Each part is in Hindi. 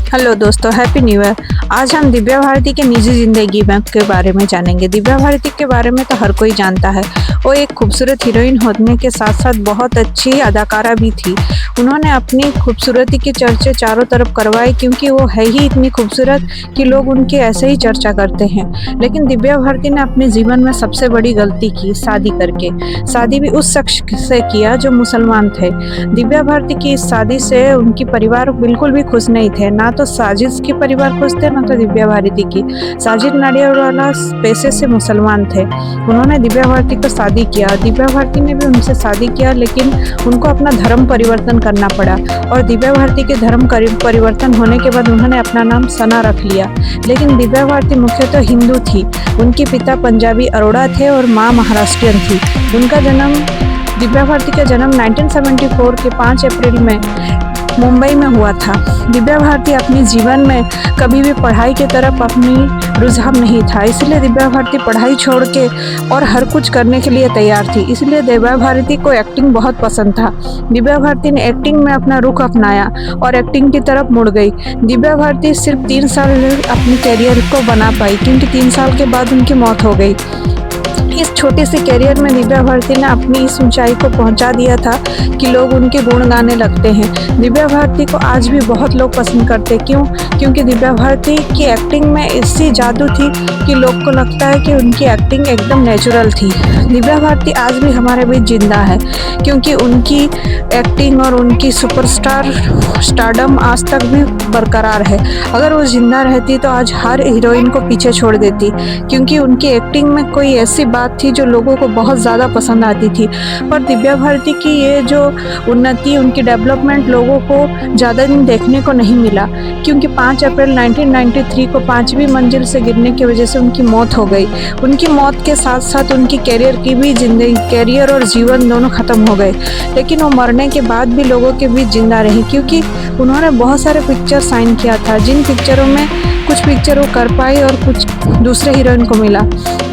हेलो दोस्तों, हैप्पी न्यू ईयर। आज हम दिव्या भारती के निजी ज़िंदगी में के बारे में जानेंगे। दिव्या भारती के बारे में तो हर कोई जानता है। वो एक खूबसूरत हीरोइन होने के साथ साथ बहुत अच्छी अदाकारा भी थी। उन्होंने अपनी खूबसूरती के चर्चे चारों तरफ करवाए क्योंकि वो है ही इतनी खूबसूरत कि लोग उनकी ऐसे ही चर्चा करते हैं। लेकिन दिव्या भारती ने अपने जीवन में सबसे बड़ी गलती की, शादी करके। शादी भी उस शख्स से किया जो मुसलमान थे। दिव्या भारती की इस शादी से उनकी परिवार बिल्कुल भी खुश नहीं थे। ना तो साजिद के परिवार खुश थे, ना तो दिव्या भारती की। साजिद नाडियाडवाला पेशे से मुसलमान थे। उन्होंने दिव्या भारती को शादी किया। दिव्या भारती ने भी उनसे शादी किया, लेकिन उनको अपना धर्म परिवर्तन करना पड़ा। और दिव्या भारती के धर्म परिवर्तन होने के बाद उन्होंने अपना नाम सना रख लिया। लेकिन दिव्या भारती मुख्यतः हिंदू थी। उनके पिता पंजाबी अरोड़ा थे और माँ महाराष्ट्रियन थी। दिव्या भारती का जन्म 1974 के 5 अप्रैल में मुंबई में हुआ था। दिव्या भारती अपने जीवन में कभी भी पढ़ाई की तरफ अपनी रुझान नहीं था, इसलिए दिव्या भारती पढ़ाई छोड़ के और हर कुछ करने के लिए तैयार थी। इसलिए दिव्या भारती को एक्टिंग बहुत पसंद था। दिव्या भारती ने एक्टिंग में अपना रुख अपनाया और एक्टिंग की तरफ मुड़ गई। दिव्या भारती सिर्फ 3 साल अपने कैरियर को बना पाई, क्योंकि 3 साल के बाद उनकी मौत हो गई। इस छोटे से कैरियर में दिव्या भारती ने अपनी इस ऊंचाई को पहुंचा दिया था कि लोग उनके गुण गाने लगते हैं। दिव्या भारती को आज भी बहुत लोग पसंद करते। क्यों? क्योंकि दिव्या भारती की एक्टिंग में ऐसी जादू थी कि लोग को लगता है कि उनकी एक्टिंग एकदम नेचुरल थी। दिव्या भारती आज भी हमारे बीच जिंदा है, क्योंकि उनकी एक्टिंग और उनकी स्टारडम आज तक भी बरकरार है। अगर वो जिंदा रहती तो आज हर हीरोइन को पीछे छोड़ देती, क्योंकि उनकी एक्टिंग में कोई ऐसी बात थी जो लोगों को बहुत ज़्यादा पसंद आती थी। पर दिव्या भारती की ये जो उन्नति, उनकी डेवलपमेंट लोगों को ज़्यादा दिन देखने को नहीं मिला, क्योंकि 5 अप्रैल 1993 को 5वीं मंजिल से गिरने की वजह से उनकी मौत हो गई। उनकी मौत के साथ साथ उनकी कैरियर और जीवन दोनों ख़त्म हो गए। लेकिन वो मरने के बाद भी लोगों के बीच जिंदा रही, क्योंकि उन्होंने बहुत सारे पिक्चर साइन किया था, जिन पिक्चरों में कुछ पिक्चर वो कर पाई और कुछ दूसरे हीरोइन को मिला।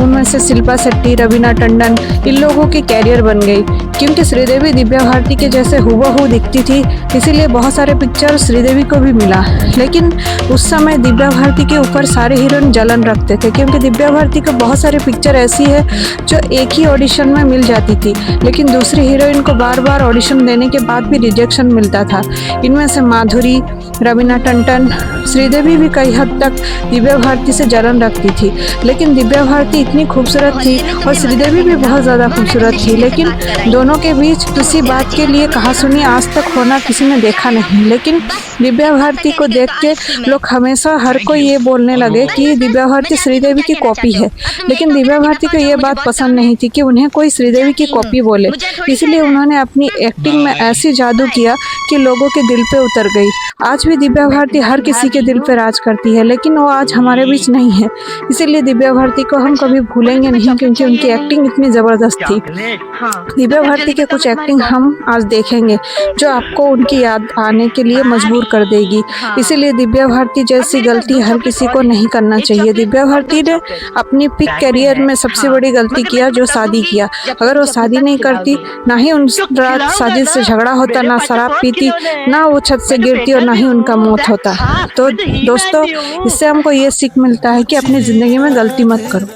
उनमें से शिल्पा शेट्टी, रवीना टंडन, इन लोगों की कैरियर बन गई। क्योंकि श्रीदेवी दिव्या भारती के जैसे हूबहू दिखती थी, इसीलिए बहुत सारे पिक्चर श्रीदेवी को भी मिला। लेकिन उस समय दिव्या भारती के ऊपर सारे हीरोइन जलन रखते थे, क्योंकि दिव्या भारती को बहुत सारे पिक्चर ऐसी है जो एक ही ऑडिशन में मिल जाती थी, लेकिन दूसरी हीरोइन को बार बार ऑडिशन देने के बाद भी रिजेक्शन मिलता था। इनमें से माधुरी, रवीना टंडन, श्रीदेवी भी कई हद तक दिव्या भारती से जलन रखती थी। लेकिन दिव्या भारती इतनी खूबसूरत थी और श्रीदेवी भी बहुत ज़्यादा खूबसूरत थी, लेकिन दोनों के बीच किसी बात के लिए कहा सुनी आज तक होना किसी ने देखा नहीं। लेकिन दिव्या भारती को देख के लोग हमेशा हर कोई ये बोलने लगे कि दिव्या भारती श्रीदेवी की कॉपी है। लेकिन दिव्या भारती को ये बात पसंद नहीं थी कि उन्हें कोई श्रीदेवी की कॉपी बोले, इसलिए उन्होंने अपनी एक्टिंग में ऐसी जादू किया कि लोगों के दिल पे उतर गई। आज भी दिव्या भारती हर किसी के दिल पे राज करती है, लेकिन वो आज हमारे बीच नहीं है। इसीलिए दिव्या भारती को हम कभी भूलेंगे नहीं, क्योंकि उनकी एक्टिंग इतनी ज़बरदस्त थी। दिव्या भारती के कुछ एक्टिंग हम आज देखेंगे जो आपको उनकी याद आने के लिए मजबूर कर देगी। इसीलिए दिव्या भारती जैसी गलती हर किसी को नहीं करना चाहिए। दिव्या भारती ने अपनी पीक करियर में सबसे बड़ी गलती किया जो शादी किया। अगर वो शादी नहीं करती, ना ही उन रात साजिद से झगड़ा होता, ना शराब पीती, ना वो छत से गिरती और ना ही उनका मौत होता। तो दोस्तों, इससे हमको ये सीख मिलता है कि अपनी ज़िंदगी में गलती मत करो।